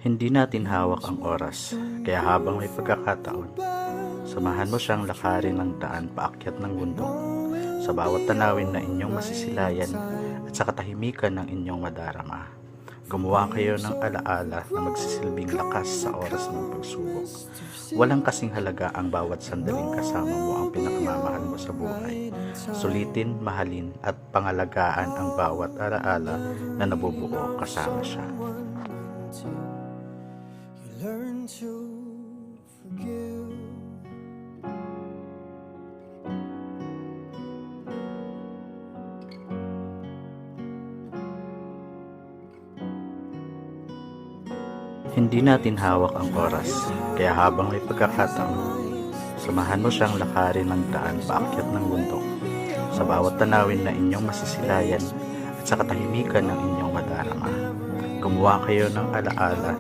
Hindi natin hawak ang oras, kaya habang may pagkakataon, samahan mo siyang lakarin ng daan paakyat ng bundok, sa bawat tanawin na inyong masisilayan at sa katahimikan ng inyong madarama. Gumawa kayo ng alaala na magsisilbing lakas sa oras ng pagsubok. Walang kasing halaga ang bawat sandaling kasama mo ang pinakamamahal mo sa buhay. Sulitin, mahalin at pangalagaan ang bawat alaala na nabubuo kasama siya. Learn to forgive. Hindi natin hawak ang oras, kaya habang may pagkakataon, samahan mo siyang lakarin ng daan paakyat ng bundok, sa bawat tanawin na inyong masisilayan at sa katahimikan ng inyong madarama. Gumawa kayo ng alaala